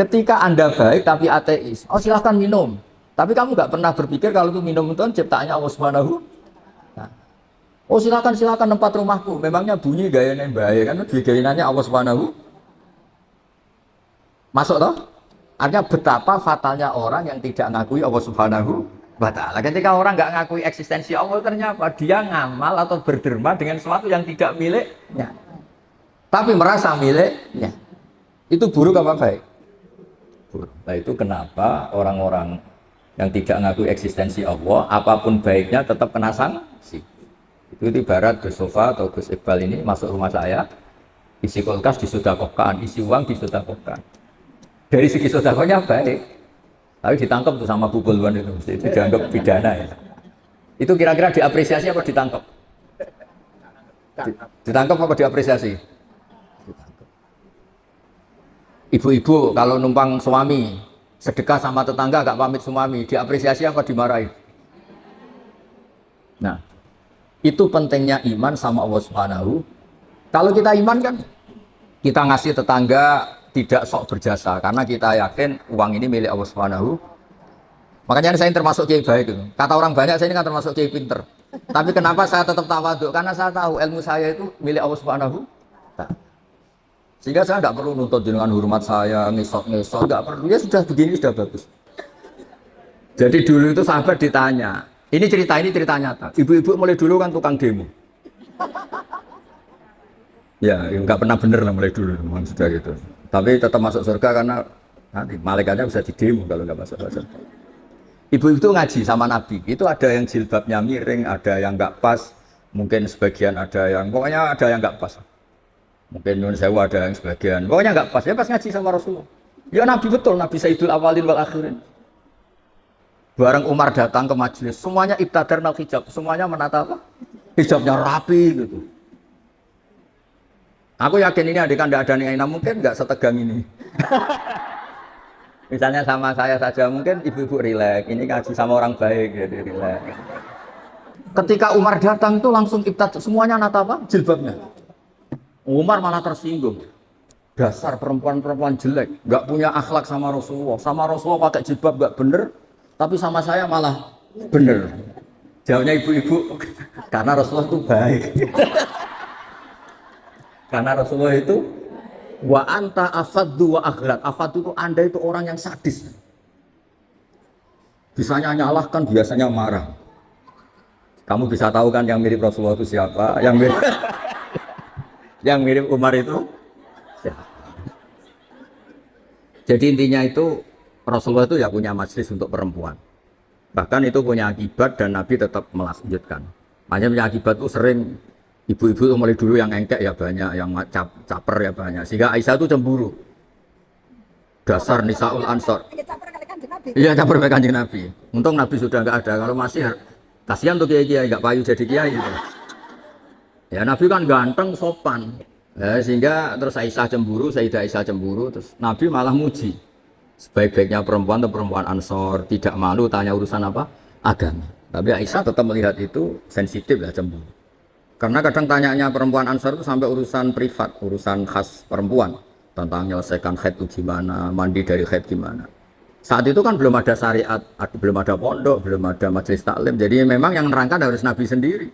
Ketika Anda baik tapi ateis, oh silahkan minum. Tapi kamu nggak pernah berpikir kalau itu minum itu ciptaannya Allah Subhanahu. Nah, oh silahkan tempat rumahku. Memangnya bunyi gayanya baik kan? Gayananya Allah Subhanahu. Masuk toh? Artinya betapa fatalnya orang yang tidak ngakui Allah Subhanahu wa ta'ala. Ketika orang nggak ngakui eksistensi Allah, ternyata dia ngamal atau berderma dengan sesuatu yang tidak miliknya. Tapi merasa miliknya. Itu buruk apa baik? Buruk. Nah itu kenapa orang-orang yang tidak ngakui eksistensi Allah, apapun baiknya tetap kena sanksi. Itu ibarat Gus Sofa atau Gus Iqbal ini masuk rumah saya, isi kulkas disedekahkan, isi uang disedekahkan. Dari segi sedekahnya baik, tapi ditangkap tuh sama Bu Bulwan itu dianggap pidana ya. Itu kira-kira diapresiasi apa ditangkap? Ditangkap apa diapresiasi? Ditangkap. Ibu-ibu kalau numpang suami sedekah sama tetangga gak pamit suami, diapresiasi apa dimarahi? Nah, itu pentingnya iman sama Allah Subhanahu. Kalau kita iman kan kita ngasih tetangga tidak sok berjasa karena kita yakin uang ini milik Allah Subhanahu. Makanya saya termasuk kiai baik itu. Kata orang banyak saya ini kan termasuk kiai pinter. Tapi kenapa saya tetap tawaduk? Karena saya tahu ilmu saya itu milik Allah Subhanahu. Sehingga saya tidak perlu nuntut dengan hormat saya, ngesot, nggak perlu. Ya sudah begini sudah bagus. Jadi dulu itu sahabat ditanya, ini cerita nyata. Ibu-ibu mulai dulu kan tukang demo. Ya, nggak pernah bener lah mulai dulu, memang sudah gitu. Tapi tetap masuk surga karena nanti malaikatnya bisa didemo kalau nggak masuk surga. Ibu itu ngaji sama Nabi. Itu ada yang jilbabnya miring, ada yang nggak pas, mungkin sebagian ada yang, pokoknya ada yang nggak pas. Mungkin Nun Sewu ada yang sebagian, pokoknya nggak pas. Ya pas ngaji sama Rasulullah. Ya Nabi betul, Nabi Sayyidul Awalin wal Akhirin. Bareng Umar datang ke majelis, semuanya ibtadarnal hijab, semuanya menata apa? Hijabnya rapi gitu. Aku yakin ini adegan tidak ada Niaina mungkin nggak setegang ini. Misalnya sama saya saja mungkin ibu-ibu rileks, ini ngaji sama orang baik jadi rileks. Ketika Umar datang itu langsung ibtad semuanya nata apa? Jilbabnya. Umar malah tersinggung. Dasar perempuan-perempuan jelek, nggak punya akhlak sama Rasulullah. Sama Rasulullah pakai jilbab nggak bener, tapi sama saya malah bener. Jawabnya ibu-ibu, karena Rasulullah itu baik. Karena Rasulullah itu wa anta afaddu wa aghlad. Afaddu itu Anda itu orang yang sadis. Bisanya nyalahkan, biasanya marah. Kamu bisa tahu kan yang mirip Rasulullah itu siapa? Yang mirip Umar itu siapa? Jadi intinya itu Rasulullah itu ya punya majelis untuk perempuan. Bahkan itu punya akibat dan Nabi tetap melanjutkan. Makanya punya akibat itu sering ibu-ibu itu mulai dulu yang engkek ya banyak, yang caper ya banyak. Sehingga Aisyah itu cemburu. Dasar Nisaul Ansor. Iya caper dengan Kanjeng Nabi. Untung Nabi sudah nggak ada. Kalau masih kasihan tuh kiai-kiai nggak payu jadi kiai. Gitu. Ya Nabi kan ganteng, sopan. Ya, sehingga terus Aisyah cemburu, Sayyidah Aisyah cemburu. Terus Nabi malah muji. Sebaik-baiknya perempuan atau perempuan Ansor tidak malu tanya urusan apa? Agama. Tapi Aisyah tetap melihat itu sensitif ya cemburu. Karena kadang tanyanya perempuan Ansar itu sampai urusan privat, urusan khas perempuan. Tentang menyelesaikan haid itu gimana, mandi dari haid gimana. Saat itu kan belum ada syariat, belum ada pondok, belum ada majelis taklim. Jadi memang yang nerangkan harus Nabi sendiri.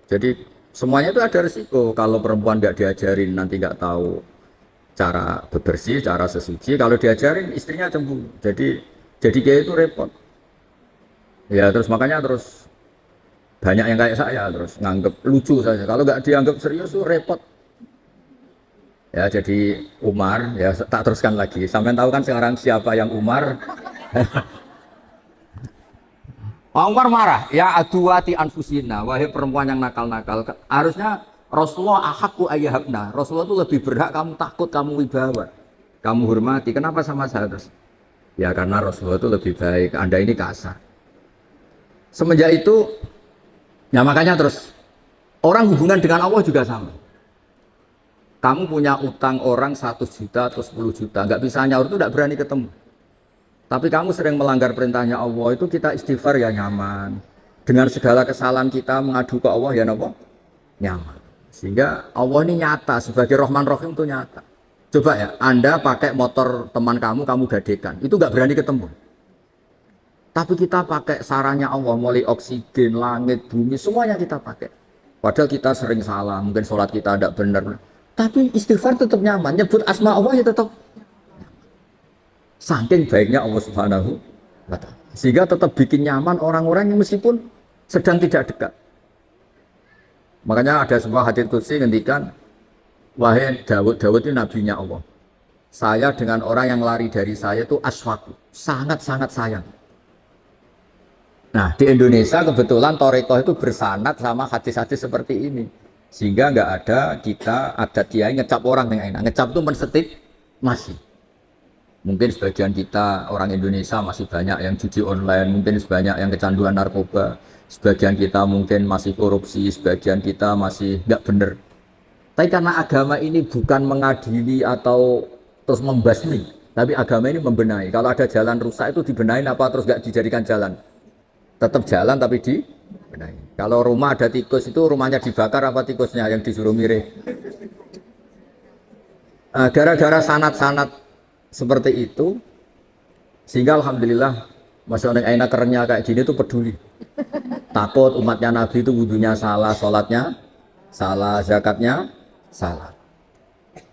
Jadi semuanya itu ada risiko. Kalau perempuan nggak diajarin, nanti nggak tahu cara bebersih, cara sesuci. Kalau diajarin, istrinya cemburu. Jadi kayak itu repot. Ya terus makanya terus banyak yang kayak saya terus nganggep lucu saja. Kalau nggak dianggap serius tuh repot. Ya jadi Umar ya tak teruskan lagi. Sampai tahu kan sekarang siapa yang Umar? Umar marah. Ya aduwati anfusina. Wahai perempuan yang nakal-nakal. Harusnya Rasulullah ahakku ayyahabna. Rasulullah itu lebih berhak kamu takut, kamu wibawa, kamu hormati. Kenapa sama saya terus? Ya karena Rasulullah itu lebih baik. Anda ini kasar. Semenjak itu ya makanya terus orang hubungan dengan Allah juga sama. Kamu punya utang orang 100 juta atau 10 juta, nggak bisa nyaur itu tidak berani ketemu. Tapi kamu sering melanggar perintahnya Allah, itu kita istighfar ya nyaman. Dengan segala kesalahan kita mengadu ke Allah ya nyaman. Sehingga Allah ini nyata sebagai Rahman Rahim itu nyata. Coba ya, Anda pakai motor teman kamu gadekan, itu nggak berani ketemu. Tapi kita pakai sarannya Allah, mulai oksigen, langit, bumi, semuanya kita pakai. Padahal kita sering salah, mungkin sholat kita tidak benar. Tapi istighfar tetap nyaman, nyebut asma Allah ya tetap. Saking baiknya Allah Subhanahu wa Ta'ala. Sehingga tetap bikin nyaman orang-orang yang meskipun sedang tidak dekat. Makanya ada sebuah hadits qudsi ngendikan, wahai Dawud, Dawud itu nabinya Allah. Saya dengan orang yang lari dari saya itu aswaku, sangat-sangat sayang. Nah, di Indonesia kebetulan Torekoh itu bersanad sama hadis-hadis seperti ini. Sehingga nggak ada kita adat kiai ngecap orang yang enak. Ngecap itu mensetip masih. Mungkin sebagian kita orang Indonesia masih banyak yang judi online, mungkin sebanyak yang kecanduan narkoba, sebagian kita mungkin masih korupsi, sebagian kita masih nggak bener. Tapi karena agama ini bukan mengadili atau terus membasmi, tapi agama ini membenahi. Kalau ada jalan rusak itu dibenahin apa terus nggak dijadikan jalan? Tetap jalan tapi dibenahi. Kalau rumah ada tikus itu rumahnya dibakar apa tikusnya yang disuruh mirip? Gara-gara sanat-sanat seperti itu, sehingga alhamdulillah masih orang enak kerennya kayak gini tuh peduli. Takut umatnya Nabi itu wudunya salah, sholatnya salah, zakatnya salah.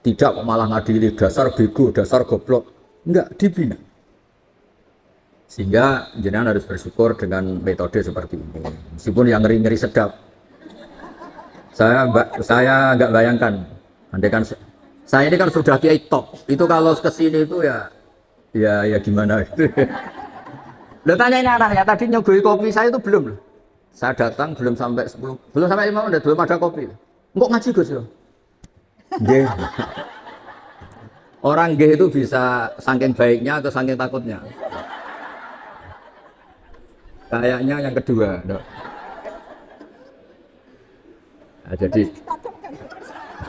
Tidak malah ngadili dasar bego, dasar goblok. Enggak, dibina. Sehingga jenengan harus bersyukur dengan metode seperti ini. Meskipun yang ngeri-ngeri sedap. Saya nggak bayangkan. Andai kan saya ini kan sudah kiai top. Itu kalau kesini itu ya gimana itu. Lo tanya ini anaknya tadi nyogoi kopi saya itu belum loh. Saya datang belum sampai 10, belum sampai 5 menit belum ada kopi. Kok ngaji Gus yo? Nggih. Orang nggih itu bisa saking baiknya atau saking takutnya. Kayaknya yang kedua. Nah, jadi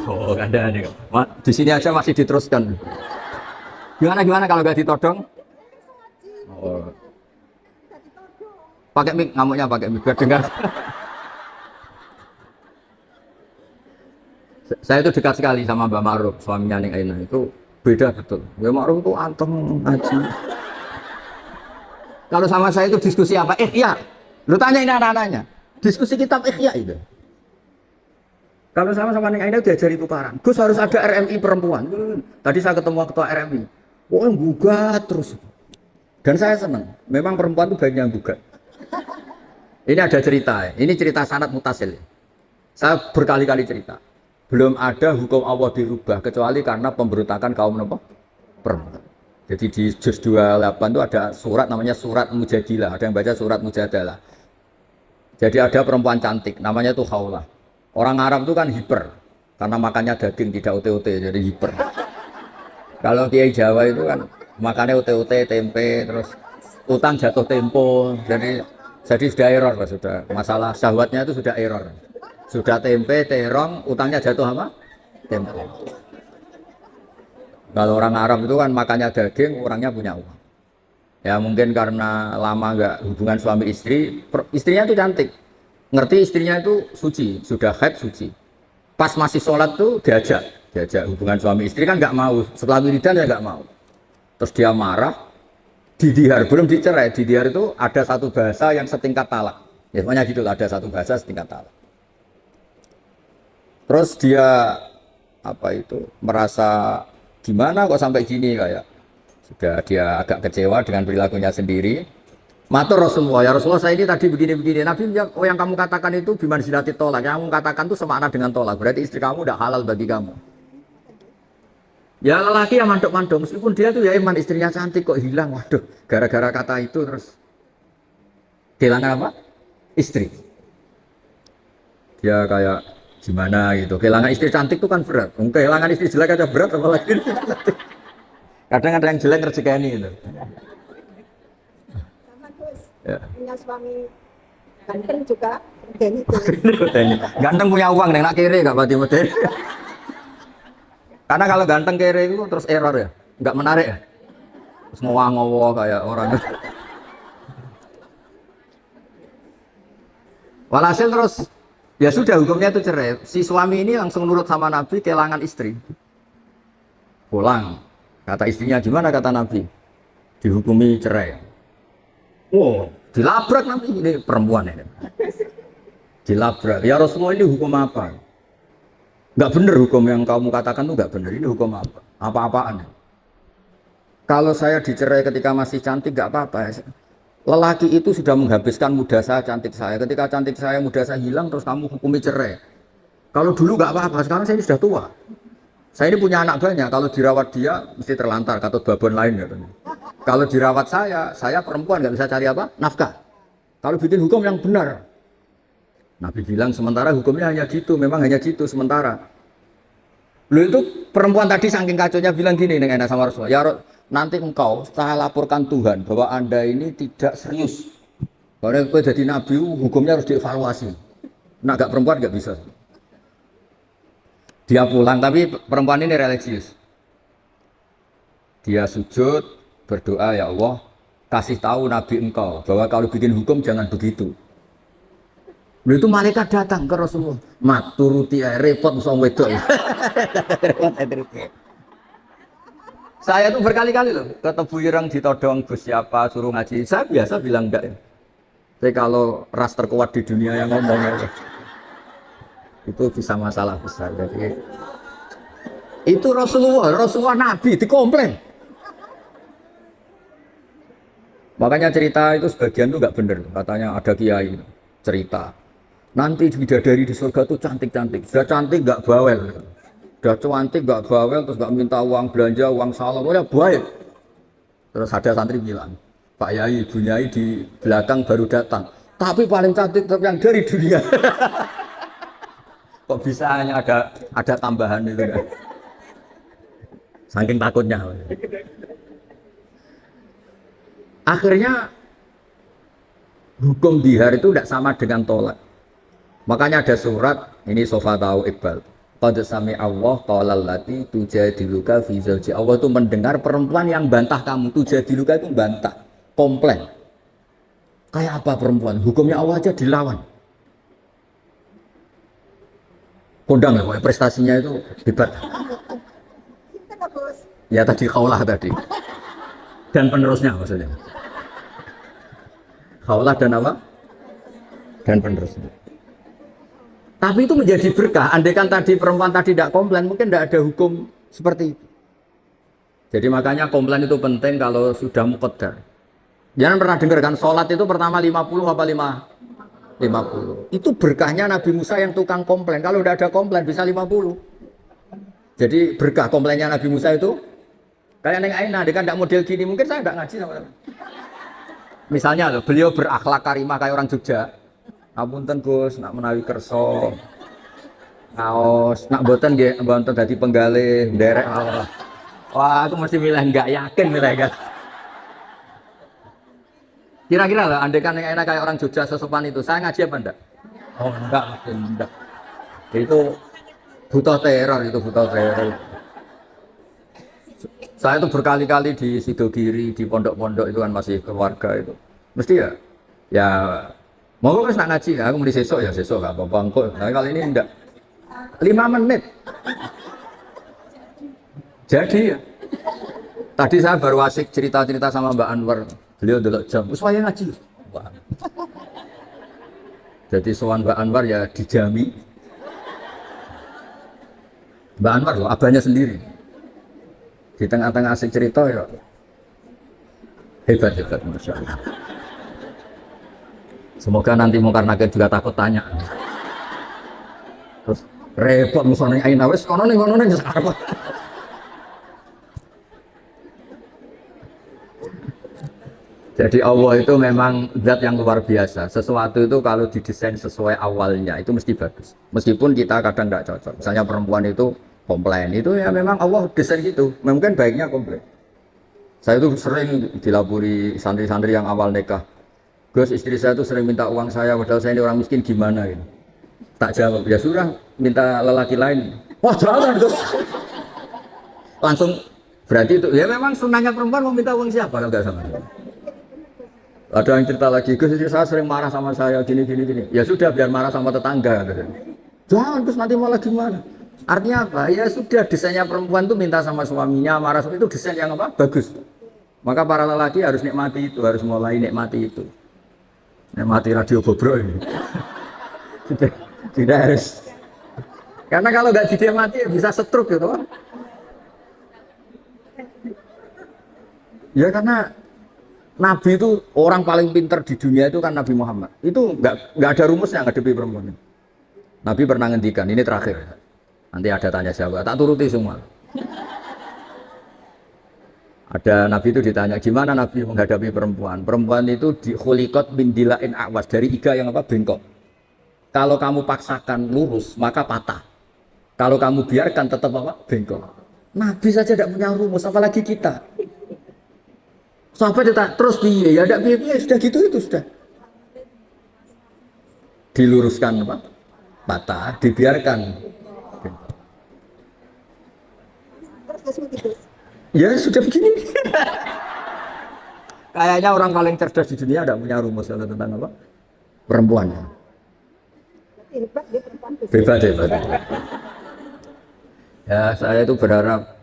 oh ada nih, di sini aja masih diteruskan. Gimana kalau nggak ditodong? Oh. Pakai mic, ngamuknya pakai mic biar dengar. Saya itu dekat sekali sama Mbak Ma'ruf, suaminya Ning Aina itu beda betul. Mbak Ma'ruf itu anteng ngaji. Kalau sama saya itu diskusi apa? Ihya. Lu tanya ini anak-anaknya. Diskusi kitab Ihya itu. Kalau sama Ning Aina diajari tukaran. Gus harus ada RMI perempuan. Tadi saya ketemu ketua RMI. Oh, gugat terus. Dan saya senang. Memang perempuan itu banyak yang gugat. Ini ada cerita. Ini cerita sanad mutasil. Saya berkali-kali cerita. Belum ada hukum Allah dirubah kecuali karena pemberontakan kaum perempuan. Jadi di juz 28 itu ada surat namanya surat Mujadilah. Ada yang baca surat Mujadalah. Jadi ada perempuan cantik namanya itu Khawlah. Orang Arab itu kan hiper karena makannya daging tidak ote-ote jadi hiper. Kalau Kiai Jawa itu kan makannya ote-ote, tempe, terus utang jatuh tempo. Jadi sudah error Pak, sudah masalah syahwatnya itu sudah error. Sudah tempe, terong, utangnya jatuh apa? Tempo. Kalau orang Arab itu kan makannya daging, orangnya punya uang. Ya mungkin karena lama nggak hubungan suami istri, istrinya itu cantik. Ngerti istrinya itu suci, sudah haid suci. Pas masih sholat tuh diajak hubungan suami istri kan nggak mau. Setelah wiridan ya nggak mau. Terus dia marah, didihar, belum dicerai. Didihar itu ada satu bahasa yang setingkat talak. Ya semuanya gitu, ada satu bahasa setingkat talak. Terus dia merasa gimana kok sampai gini kayak sudah dia agak kecewa dengan perilakunya sendiri. Matur Rasulullah, ya Rasulullah saya ini tadi begini-begini. Nabi bilang, oh yang kamu katakan itu biman silati tolak. Yang kamu katakan itu semakna dengan tolak. Berarti istri kamu udah halal bagi kamu. Ya lelaki yang mandok-mandok, meskipun dia tuh ya iman istrinya cantik kok hilang. Waduh, gara-gara kata itu terus kehilangan apa? Istri. Dia kayak gimana gitu. Kehilangan istri cantik itu kan berat. Kehilangan istri jelek aja berat apalagi. Kadang ada yang jelek rezeki gitu. Ya. Punya suami ganteng juga model itu. Ganteng punya uang, nak kere gak berarti model. Karena kalau ganteng kere itu terus error ya, nggak menarik ya. Terus ngowo kayak orang. Walhasil terus ya sudah hukumnya itu cerai. Si suami ini langsung nurut sama Nabi kehilangan istri. Pulang, kata istrinya gimana kata Nabi? Dihukumi cerai. Oh, dilabrak nanti ini perempuan ini. Dilabrak. Ya Rasulullah ini hukum apa? Enggak benar hukum yang kamu katakan tuh enggak benar. Ini hukum apa? Apa-apaan? Kalau saya dicerai ketika masih cantik enggak apa-apa. Lelaki itu sudah menghabiskan muda saya, cantik saya. Ketika cantik saya, muda saya hilang, terus kamu hukumi cerai. Kalau dulu enggak apa-apa, sekarang saya ini sudah tua. Saya ini punya anak banyak, kalau dirawat dia mesti terlantar, katut babon lain katanya. Kalau dirawat saya perempuan nggak bisa cari apa? Nafkah. Kalau bikin hukum yang benar. Nabi bilang sementara hukumnya hanya gitu, memang hanya gitu sementara. Lu itu perempuan tadi saking kacaunya bilang gini dengan enak sama Rasulullah, ya nanti engkau saya laporkan Tuhan bahwa Anda ini tidak serius. Kalau engkau jadi Nabi, hukumnya harus dievaluasi. Nah, gak perempuan nggak bisa. Dia pulang, tapi perempuan ini religius. Dia sujud, berdoa, ya Allah, kasih tahu Nabi engkau bahwa kalau bikin hukum jangan begitu. Lalu itu malaikat datang ke Rasulullah. Mat, turuti repot sama wedok. Saya tuh berkali-kali loh, ketemu ireng ditodong Gus siapa, suruh ngaji. Saya biasa bilang enggak ya. Tapi kalau ras terkuat di dunia yang ngomongnya itu bisa masalah besar. Jadi itu Rasulullah Nabi dikomplain. Makanya cerita itu sebagian tuh nggak bener. Katanya ada kiai cerita nanti bidadari di surga tuh cantik-cantik. Sudah cantik nggak bawel, sudah cantik nggak bawel, terus nggak minta uang belanja, uang salam, udah baik. Terus ada santri bilang, Pak Yai, Bu Yai di belakang baru datang, tapi paling cantik tetap yang dari dunia. Kok bisa hanya ada tambahan itu kan? Saking takutnya. Akhirnya hukum dihar itu tidak sama dengan tolak. Makanya ada surat ini Sofa tahu Iqbal. Qad sami Allah qala allati tujadiluka fi zawji. Allah itu mendengar perempuan yang bantah kamu. Tujadiluka itu bantah, komplain. Kayak apa perempuan? Hukumnya Allah aja dilawan. Kondang ya, prestasinya itu hebat. Ya tadi Khaulah tadi. Dan penerusnya maksudnya. Khaulah dan apa? Dan penerusnya. Tapi itu menjadi berkah. Andaikan tadi perempuan tadi tidak komplain, mungkin tidak ada hukum seperti itu. Jadi makanya komplain itu penting kalau sudah muqaddar. Jangan pernah dengarkan sholat itu pertama 50 apa 50. Itu berkahnya Nabi Musa yang tukang komplain. Kalau udah ada komplain bisa 50. Jadi berkah komplainnya Nabi Musa itu kayak Neng Aina, dia kan tidak model gini, mungkin saya tidak ngaji sama teman. Misalnya loh, beliau berakhlak karimah kayak orang Jogja. Ngapunten Gus, nak menawi kerso, ngaos, nak boten nggih, mboten dadi penggalih, nderek Allah. Wah, aku mesti milih enggak yakin milih kan. Kira-kira lah, andai kan yang enak kayak orang Jogja sesopan itu, saya ngaji apa enggak? Oh enggak. Itu butuh teror, itu butuh teror. Saya tuh berkali-kali di Sidogiri, di pondok-pondok itu kan masih keluarga itu. Mesti ya mau kan nak ngaji, aku mau sesok ya sesok gak apa-apa engkau. Nah kali ini enggak. 5 menit. Jadi ya. Tadi saya baru asik cerita-cerita sama Mbak Anwar. Beliau delok jam, supaya ngaji. Wah. Jadi sowan Mbak Anwar ya dijami. Mbak Anwar loh, abahnya sendiri. Di tengah-tengah asik cerita ya. Hebat, Masya Allah. Semoga nanti Mungkar Nakir juga takut tanya. Terus repot musuhnya Aina, wes kono ning sekarang. Jadi Allah itu memang zat yang luar biasa. Sesuatu itu kalau didesain sesuai awalnya itu mesti bagus. Meskipun kita kadang tidak cocok. Misalnya perempuan itu komplain, itu ya memang Allah desain gitu. Mungkin baiknya komplain. Saya itu sering dilapori santri-santri yang awal nikah. Gus, istri saya itu sering minta uang saya, padahal saya ini orang miskin gimana gitu. Tak jawab, ya sudah minta lelaki lain. Wah jangan Gus. Langsung berarti itu ya memang sunahnya perempuan mau minta uang siapa kalau nggak sama. Ada yang cerita lagi, Gus istri saya sering marah sama saya gini. Ya sudah biar marah sama tetangga. Jangan Gus nanti malah gimana? Artinya apa? Ya sudah desainnya perempuan tuh minta sama suaminya, marah suami itu desain yang apa? Bagus. Maka para lelaki harus nikmati itu, harus mulai nikmati itu. Nikmati radio bobrok ini. Sudah, tidak harus. Karena kalau nggak dinikmati ya bisa stroke gitu. Ya karena Nabi itu orang paling pintar di dunia itu kan Nabi Muhammad. Itu nggak ada rumusnya ngadepi perempuan. Nabi pernah ngendikan, ini terakhir. Nanti ada tanya jawab, tak turuti semua. Ada Nabi itu ditanya, gimana Nabi menghadapi perempuan? Perempuan itu dikhuliqat min dilain awas, dari iga yang apa? Bengkok. Kalau kamu paksakan lurus, maka patah. Kalau kamu biarkan tetap apa? Bengkok. Nabi saja tidak punya rumus, apalagi kita. Sahabat tak terus piye? Ya tidak piye, sudah gitu itu sudah. Diluruskan apa? Patah, dibiarkan. Terus gitu. Ya sudah begini. Kayaknya orang paling cerdas di dunia tidak punya rumus tentang apa? Perempuan. Hebat dia perempuan. Hebat, hebat. Ya saya itu berharap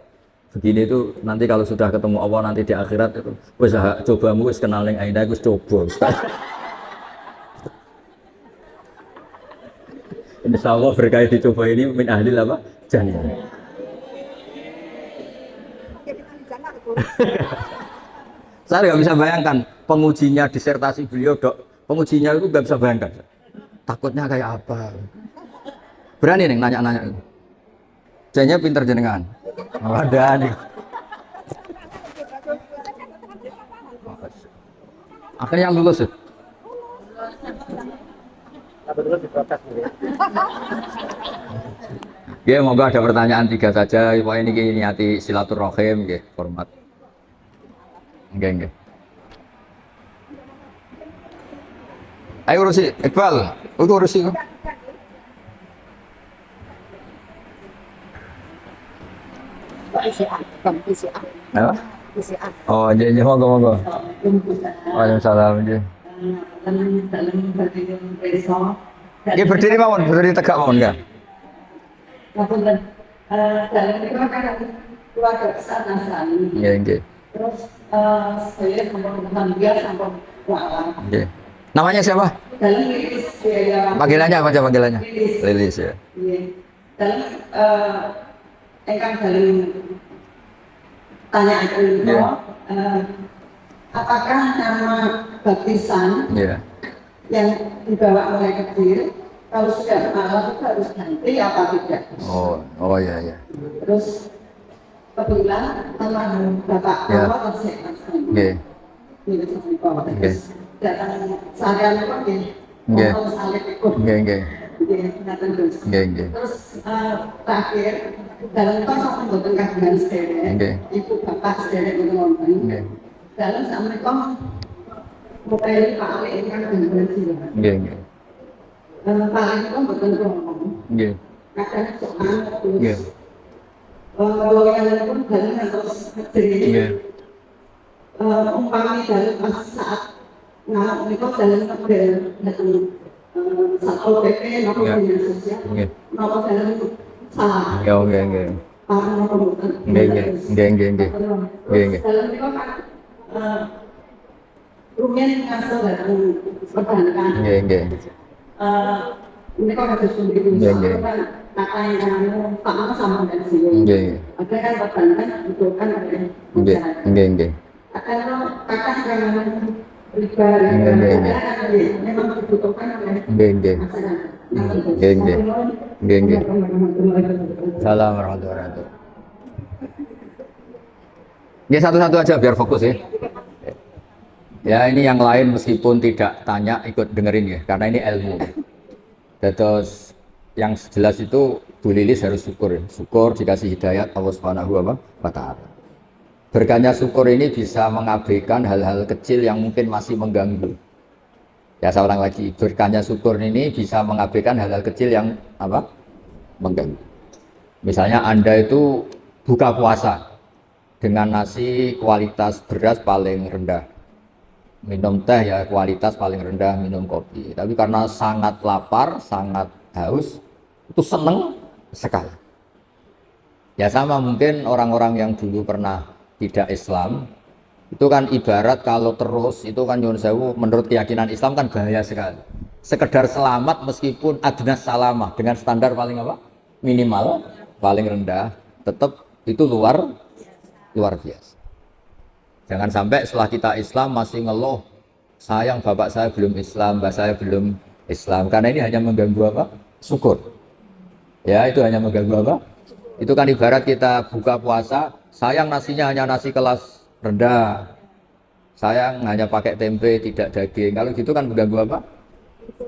begini itu nanti kalau sudah ketemu Allah nanti di akhirat itu wis cobamu wis kenal ning aina wis coba. Insya Allah berkait dicoba ini min ahli apa? Jannah. Saya nggak bisa bayangkan pengujinya disertasi beliau dok, pengujinya itu nggak bisa bayangkan. Takutnya kayak apa? Berani nih nanya-nanya. Jadinya pinter jenengan. Oh, ada nih. Akhirnya yang lulus. Ya, moga ada pertanyaan 3 saja. Wah ini niati silaturahim, ya, hormat. Enggak. Ayo urusi, Iqbal, urusi. Apa? Oh, jadi monggo. Waalaikumsalam. Ini berdiri mawon, berdiri tegak mawon enggak? Dalam itu kan keluarga besar Nasrani. Iya. Terus saya sama dia sampai mualaf. Iya. Namanya siapa? Dalam Lilis biaya. Panggilannya apa aja panggilannya? Lilis. Lilis ya. Iya. Dalam engkang dalam tanya itu, apakah nama baptisan yang dibawa mulai kecil kalau sudah malam itu harus ganti apa tidak? Oh iya. Terus kebetulan teman bapak bapak masih Nggih. Terus datang saya lupa ngomong salib itu. Nggih. Terus terakhir dalam itu sama buatan kagungan sederek, ibu bapak sederek itu ngomong. Dalam sama itu mulai Pak Ali ini kan benar-benar sih. Paling itu buatan ngomong. Kadang soal terus. Yang pun dalam terus jadi umpamanya dalam pas saat ngalah itu dalam model Satpol PP nopo dinas sosial nopo dalam salah. Nggih. Nopo bukan. Nggih. Dalam itu kan rumien ngasih datang perbankan. Nggih. Ini kok harus sendiri. Kakak yang kamu sama dan sih. Ada kan perbankan dibutuhkan oleh masyarakat. Nggih. Kakak yang riba memang dibutuhkan oleh masyarakat. Nggih. Salam warahmatullahi wabarakatuh. Ya satu-satu aja biar fokus ya. Ya ini yang lain meskipun tidak tanya ikut dengerin ya karena ini ilmu. Terus yang jelas itu Bu Lilis harus syukur dikasih hidayat Allah Subhanahu wa Ta'ala. Berkahnya syukur ini bisa mengabaikan hal-hal kecil yang mungkin masih mengganggu. Ya saya ulang lagi, berkahnya syukur ini bisa mengabaikan hal-hal kecil yang apa? Mengganggu. Misalnya Anda itu buka puasa dengan nasi kualitas beras paling rendah. Minum teh ya kualitas paling rendah, minum kopi. Tapi karena sangat lapar, sangat haus, itu seneng sekali. Ya sama mungkin orang-orang yang dulu pernah tidak Islam, itu kan ibarat kalau terus, itu kan nyuwun sewu, menurut keyakinan Islam kan bahaya sekali. Sekedar selamat meskipun adnas salamah, dengan standar paling apa? Minimal, paling rendah, tetap itu luar biasa. Jangan sampai setelah kita Islam masih ngeluh, sayang bapak saya belum Islam, mbak saya belum Islam, karena ini hanya mengganggu apa? Syukur. Ya, itu hanya mengganggu apa? Itu kan ibarat kita buka puasa, sayang nasinya hanya nasi kelas rendah, sayang hanya pakai tempe tidak daging. Kalau gitu kan mengganggu apa?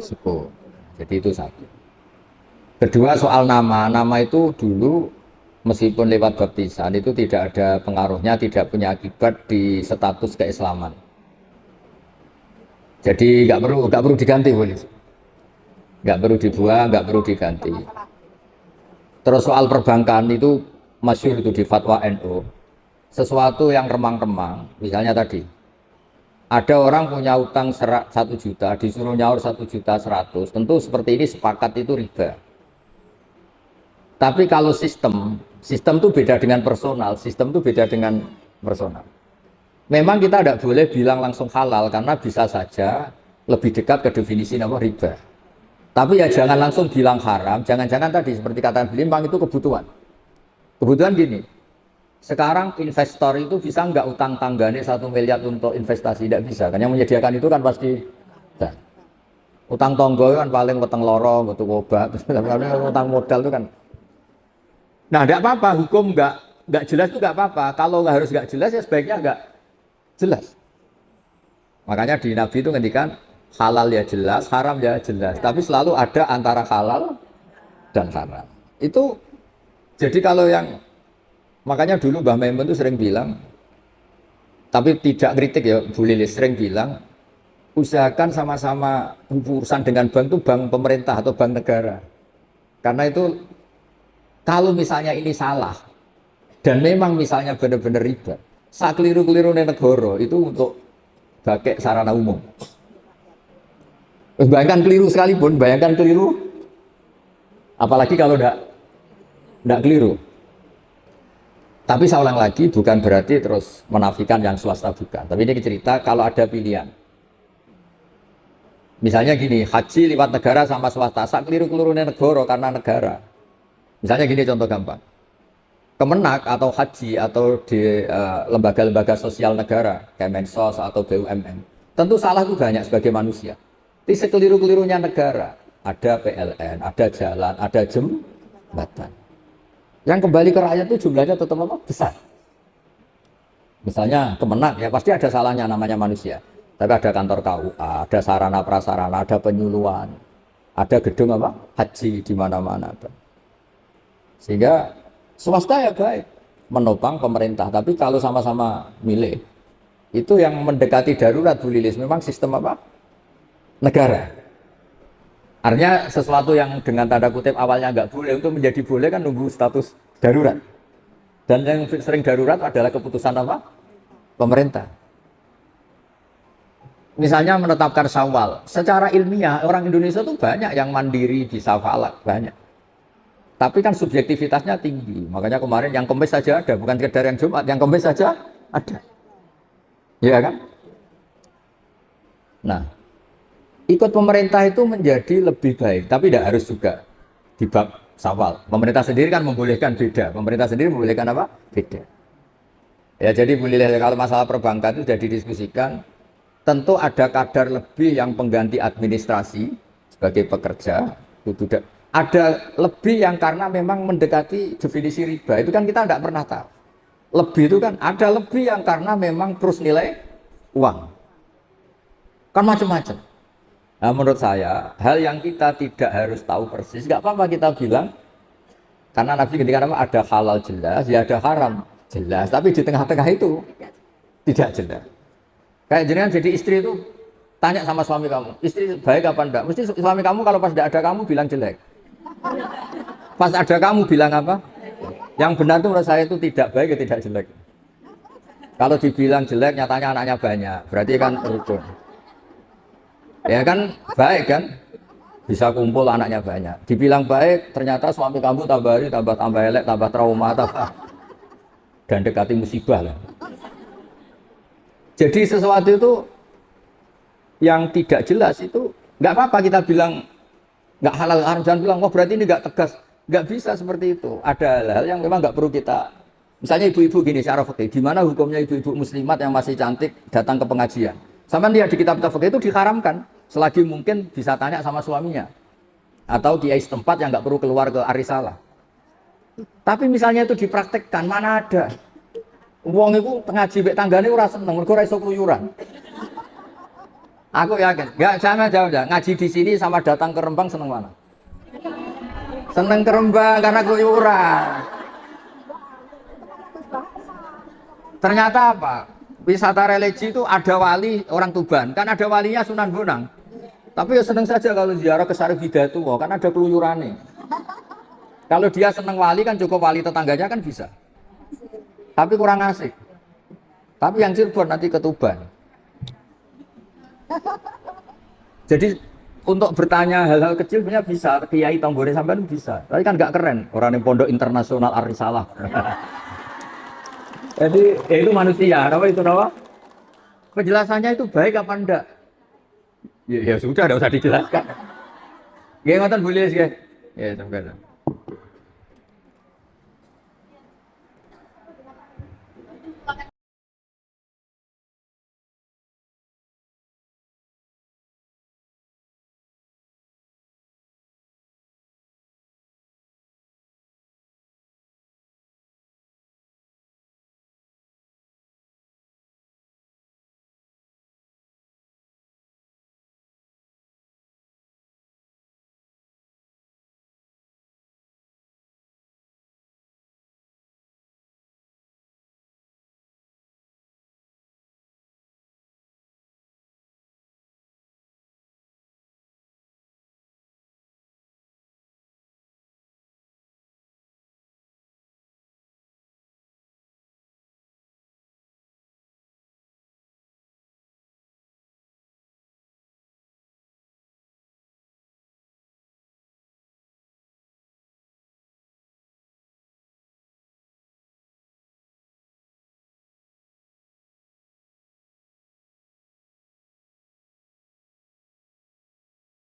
Syukur. Jadi itu satu. Kedua soal nama itu dulu meskipun lewat baptisan itu tidak ada pengaruhnya, tidak punya akibat di status keislaman. Jadi nggak perlu diganti, boleh. Nggak perlu dibuang, nggak perlu diganti. Terus soal perbankan itu masyhur itu di fatwa NU. Sesuatu yang remang-remang, misalnya tadi, ada orang punya utang 1 juta, disuruh nyaur 1.100.000, tentu seperti ini sepakat itu riba. Tapi kalau sistem itu beda dengan personal, sistem itu beda dengan personal. Memang kita tidak boleh bilang langsung halal, karena bisa saja lebih dekat ke definisi nama riba. Tapi ya jangan langsung bilang haram, jangan-jangan tadi seperti kata beliau, memang itu kebutuhan. Kebutuhan gini, sekarang investor itu bisa nggak utang tanggane 1 miliar untuk investasi? Tidak bisa, kan yang menyediakan itu kan pasti nah, utang tonggo kan paling weteng loro, butuh obat, utang modal itu kan. Nah, tidak apa-apa, hukum nggak jelas itu nggak apa-apa. Kalau nggak harus nggak jelas ya sebaiknya nggak jelas. Makanya di Nabi itu ngendikan halal ya jelas, haram ya jelas. Tapi selalu ada antara halal dan haram. Itu jadi kalau yang makanya dulu Mbah Maimun itu sering bilang, tapi tidak kritik ya, Bu Lilis sering bilang, usahakan sama-sama urusan dengan bank itu bank pemerintah atau bank negara. Karena itu kalau misalnya ini salah dan memang misalnya benar-benar riba, sakeliru-keliru negara itu untuk pakai sarana umum. Bayangkan keliru sekalipun, bayangkan keliru, apalagi kalau tidak keliru. Tapi saya ulang lagi, bukan berarti terus menafikan yang swasta, bukan. Tapi ini cerita kalau ada pilihan. Misalnya gini, haji lewat negara sama swasta, sak keliru-keliru negara karena negara. Misalnya gini contoh gampang. Kemenak atau haji atau di lembaga-lembaga sosial negara, Kemensos atau BUMN, tentu salah itu banyak sebagai manusia. Di sekeliru-kelirunya negara, ada PLN, ada jalan, ada jembatan. Yang kembali ke rakyat itu jumlahnya tetap apa? Besar. Misalnya Kemenak, ya pasti ada salahnya namanya manusia. Tapi ada kantor KUA, ada sarana prasarana, ada penyuluhan, ada gedung apa? Haji di mana-mana. Sehingga swasta ya baik, menopang pemerintah. Tapi kalau sama-sama milik, itu yang mendekati darurat, Bu Lilis, memang sistem apa? Negara. Artinya sesuatu yang dengan tanda kutip awalnya nggak boleh untuk menjadi boleh kan nunggu status darurat. Dan yang sering darurat adalah keputusan apa? Pemerintah. Misalnya menetapkan Syawal. Secara ilmiah orang Indonesia tuh banyak yang mandiri bisa falak, banyak. Tapi kan subjektivitasnya tinggi. Makanya kemarin yang Kemis saja ada, bukan sekedar yang Jumat, yang Kemis saja ada. Iya kan? Nah, ikut pemerintah itu menjadi lebih baik, tapi tidak harus juga di bab Syawal. Pemerintah sendiri kan membolehkan beda. Pemerintah sendiri membolehkan apa? Beda. Ya jadi boleh kalau masalah perbankan itu sudah didiskusikan, tentu ada kadar lebih yang pengganti administrasi sebagai pekerja. Itu ada lebih yang karena memang mendekati definisi riba. Itu kan kita tidak pernah tahu. Lebih itu kan ada lebih yang karena memang terus nilai uang. Kan macam-macam. Nah, menurut saya, hal yang kita tidak harus tahu persis, nggak apa-apa kita bilang, karena Nabi ketika ada halal jelas, ya ada haram jelas, tapi di tengah-tengah itu tidak jelas. Kayak jenengan jadi istri itu, tanya sama suami kamu, istri baik apa enggak? Mesti suami kamu kalau pas tidak ada kamu bilang jelek. Pas ada kamu bilang apa? Yang benar itu menurut saya itu tidak baik, tidak jelek. Kalau dibilang jelek, nyatanya anaknya banyak, berarti kan rukun. Ya kan baik kan, bisa kumpul anaknya banyak. Dibilang baik, ternyata suami kamu tambah hari, tambah elek, tambah trauma, dan dekati musibah lah. Jadi sesuatu itu yang tidak jelas itu nggak apa-apa kita bilang nggak halal haram, jangan bilang wah berarti ini nggak tegas, nggak bisa seperti itu. Ada hal-hal yang memang nggak perlu kita. Misalnya ibu-ibu gini secara fikih, gimana hukumnya ibu-ibu muslimat yang masih cantik datang ke pengajian? Sama lihat di kitab fikih itu diharamkan, selagi mungkin bisa tanya sama suaminya atau kiai setempat yang nggak perlu keluar ke arisalah. Tapi misalnya itu dipraktekkan, mana ada? Wong itu ngaji mek tanggane ora seneng, mergo ora iso keluyuran. Aku yakin, enggak sama jauh ngaji di sini sama datang ke Rembang seneng mana? Seneng ke Rembang karena keluyuran. Ternyata apa? Wisata religi itu ada wali orang Tuban, kan ada walinya Sunan Bonang. Tapi ya seneng saja kalau ziarah ke Syarif Hidayatullah, kan ada keluyurannya. Kalau dia seneng wali kan cukup wali tetangganya kan bisa. Tapi kurang asik. Tapi yang Cirebon nanti ke Tuban. Jadi untuk bertanya hal-hal kecil punya bisa, kiai Tonggone sampean bisa. Tapi kan nggak keren, orang yang pondok internasional Arisalah. Jadi ya itu manusia, apa itu nama? Penjelasannya itu baik apa enggak? Ya sudah, enggak usah dijelaskan. Nggih ngoten boleh sih. Ya, sampean.